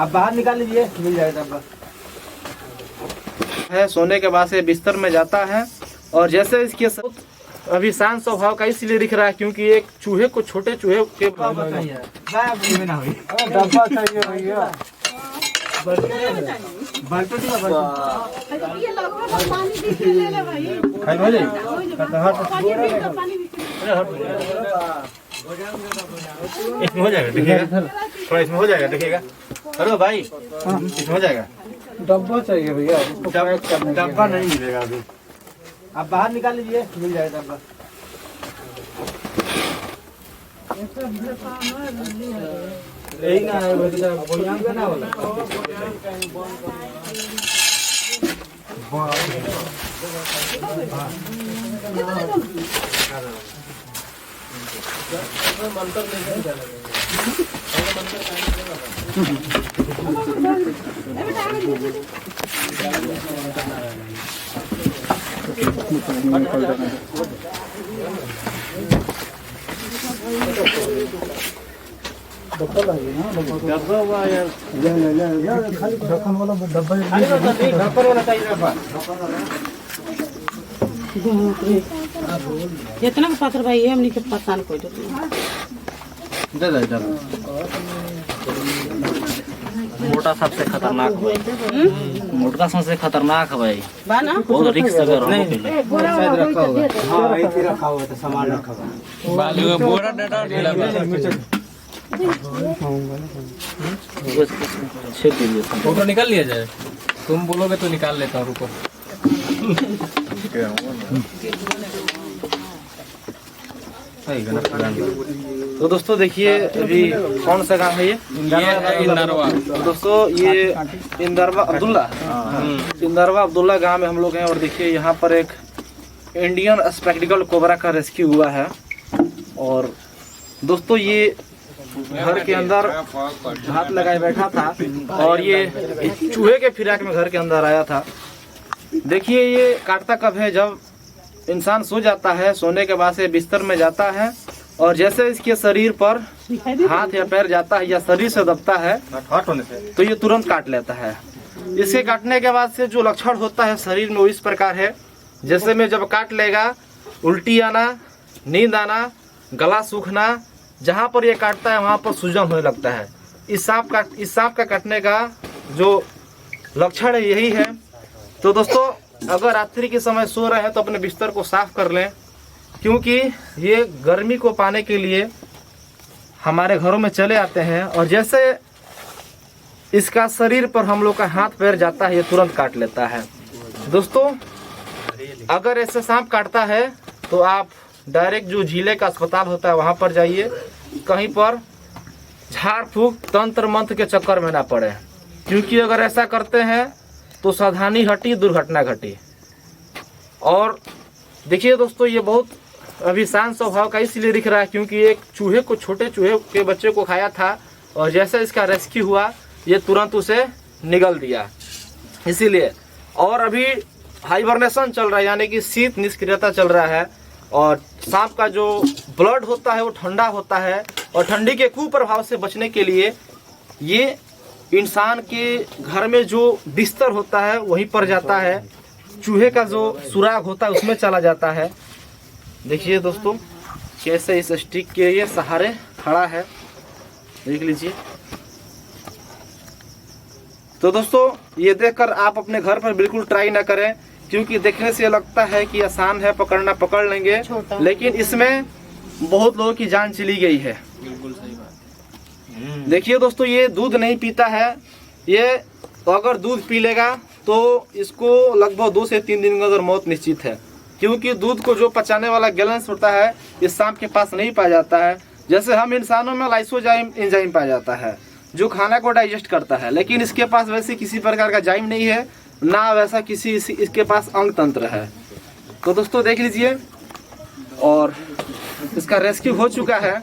आप बाहर निकाल लीजिए, मिल जाएगा डब्बा। है सोने के बाद से बिस्तर में जाता है और जैसे इसके अभी शांत स्वभाव का इसलिए दिख रहा है क्योंकि एक चूहे को, छोटे चूहे के डब्बा चाहिए भैया। इसमें हो जाएगा, देखिएगा थोड़ा इसमें हो जाएगा, देखिएगा। अरे भाई इसमें हो जाएगा। डब्बा चाहिए भैया, डब्बा नहीं मिलेगा अभी, आप बाहर निकाल लीजिए, मिल जाएगा डब्बा। यही ना है ना वाला। डब्बा हुआ यार, खाली ढक्कन वाला डब्बा ढक्कन वाला चाहिए डब्बा। इतना पात्र भाई है, हमने के पता नहीं कोई दे दे। मोटा सबसे खतरनाक है, मोटा सबसे खतरनाक है भाई, बहुत रिस्क अगर नहीं रखा होगा। हाँ ऐसे रखा हुआ था, सामान रखा हुआ बालू में बोरा डाटा ढीला फोटो निकाल लिया जाए। तुम बोलोगे तो निकाल लेता हूँ, रुको। तो दोस्तों देखिए अभी कौन सा गाँव है ये इंदरवा। दोस्तों ये इंदरवा अब्दुल्ला गांव में हम लोग हैं और देखिए यहाँ पर एक इंडियन स्पेक्टिकल कोबरा का रेस्क्यू हुआ है। और दोस्तों ये घर के अंदर हाथ लगाए बैठा था और ये चूहे के फिराक में घर के अंदर आया था। देखिए ये काटता कब है, जब इंसान सो जाता है, सोने के बाद से बिस्तर में जाता है और जैसे इसके शरीर पर हाथ या पैर जाता है या शरीर से दबता है तो ये तुरंत काट लेता है। इसके काटने के बाद से जो लक्षण होता है शरीर में वो इस प्रकार है, जैसे में जब काट लेगा उल्टी आना, नींद आना, गला सूखना, जहाँ पर ये काटता है वहाँ पर सूजन होने लगता है। इस सांप का काटने का जो लक्षण है यही है। तो दोस्तों अगर रात्रि के समय सो रहे हैं तो अपने बिस्तर को साफ कर लें, क्योंकि ये गर्मी को पाने के लिए हमारे घरों में चले आते हैं और जैसे इसका शरीर पर हम लोग का हाथ पैर जाता है ये तुरंत काट लेता है। दोस्तों अगर ऐसे सांप काटता है तो आप डायरेक्ट जो जिले का अस्पताल होता है वहाँ पर जाइए, कहीं पर झाड़ फूक तंत्र मंत्र के चक्कर में ना पड़े, क्योंकि अगर ऐसा करते हैं तो सावधानी हटी दुर्घटना घटी। और देखिए दोस्तों ये बहुत अभी शांत स्वभाव का इसलिए दिख रहा है क्योंकि एक चूहे को, छोटे चूहे के बच्चे को खाया था और जैसे इसका रेस्क्यू हुआ ये तुरंत उसे निगल दिया इसीलिए। और अभी हाइबरनेशन चल रहा है, यानी कि शीत निष्क्रियता चल रहा है और सांप का जो ब्लड होता है वो ठंडा होता है और ठंडी के कुप्रभाव से बचने के लिए ये इंसान के घर में जो बिस्तर होता है वहीं पर जाता है, चूहे का जो सुराग होता है उसमें चला जाता है। देखिए दोस्तों कैसे इस स्टिक के ये सहारे खड़ा है, देख लीजिए। तो दोस्तों ये देखकर आप अपने घर पर बिल्कुल ट्राई ना करें, क्योंकि देखने से लगता है कि आसान है, पकड़ना पकड़ लेंगे, लेकिन इसमें बहुत लोगों की जान चली गई है। बिल्कुल सही बात। देखिए दोस्तों ये दूध नहीं पीता है, ये अगर दूध पी लेगा तो इसको लगभग 2 से 3 दिन के अंदर मौत निश्चित है, क्योंकि दूध को जो पचाने वाला गैलेंस होता है इस सांप के पास नहीं पाया जाता है। जैसे हम इंसानों में लाइसोजाइम एंजाइम पाया जाता है जो खाना को डाइजेस्ट करता है, लेकिन इसके पास वैसे किसी प्रकार का जाइम नहीं है, ना वैसा किसी इसके पास अंग तंत्र है। तो दोस्तों देख लीजिए और इसका रेस्क्यू हो चुका है।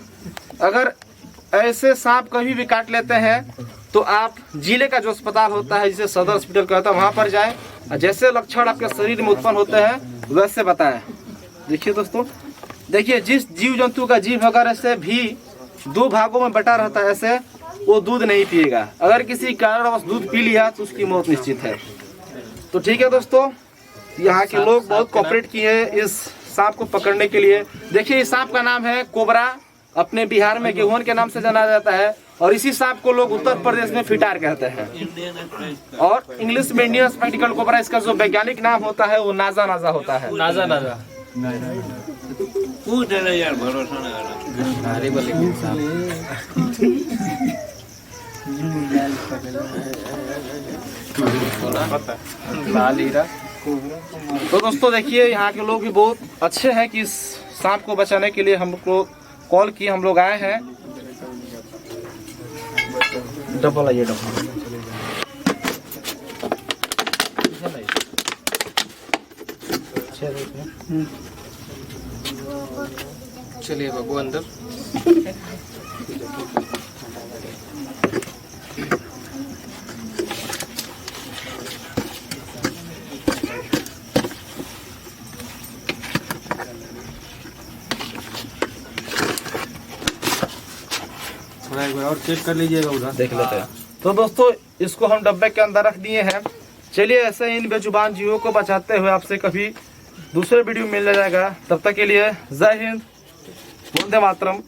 अगर ऐसे सांप कभी भी काट लेते हैं तो आप जिले का जो अस्पताल होता है जिसे सदर हॉस्पिटल कहता है वहाँ पर जाएं, जैसे लक्षण आपके शरीर में उत्पन्न होते हैं वैसे बताएं। देखिए दोस्तों, देखिए जिस जीव जंतु का जीव अगर ऐसे भी 2 भागों में बटा रहता है ऐसे, वो दूध नहीं पिएगा। अगर किसी कारणवश दूध पी लिया तो उसकी मौत निश्चित है। तो ठीक है दोस्तों, यहाँ के लोग बहुत कोऑपरेट किए हैं इस सांप को पकड़ने के लिए। देखिए इस सांप का नाम है कोबरा, अपने बिहार में गेहूं के नाम से जाना जाता है, और इसी सांप को लोग उत्तर प्रदेश में फिटार कहते हैं, और इंग्लिश में इंडियन स्पेक्टिकल कोबरा। इसका जो वैज्ञानिक नाम होता है वो नाजा नाजा होता है। नाजा नाजा यार भरोसा लाल हीरा। तो दोस्तों देखिए यहाँ के लोग भी बहुत अच्छे हैं कि इस सांप को बचाने के लिए हमको कॉल किए, हम लोग आए हैं। डबल आइए डबल। चलिए बाबू अंदर। थोड़ा एक बार और चेक कर लीजिएगा उधर, देख लेते हैं। तो दोस्तों इसको हम डब्बे के अंदर रख दिए हैं। चलिए ऐसे इन बेजुबान जीवों को बचाते हुए आपसे कभी दूसरे वीडियो मिल जाएगा। तब तक के लिए जय हिंद, वंदे मातरम।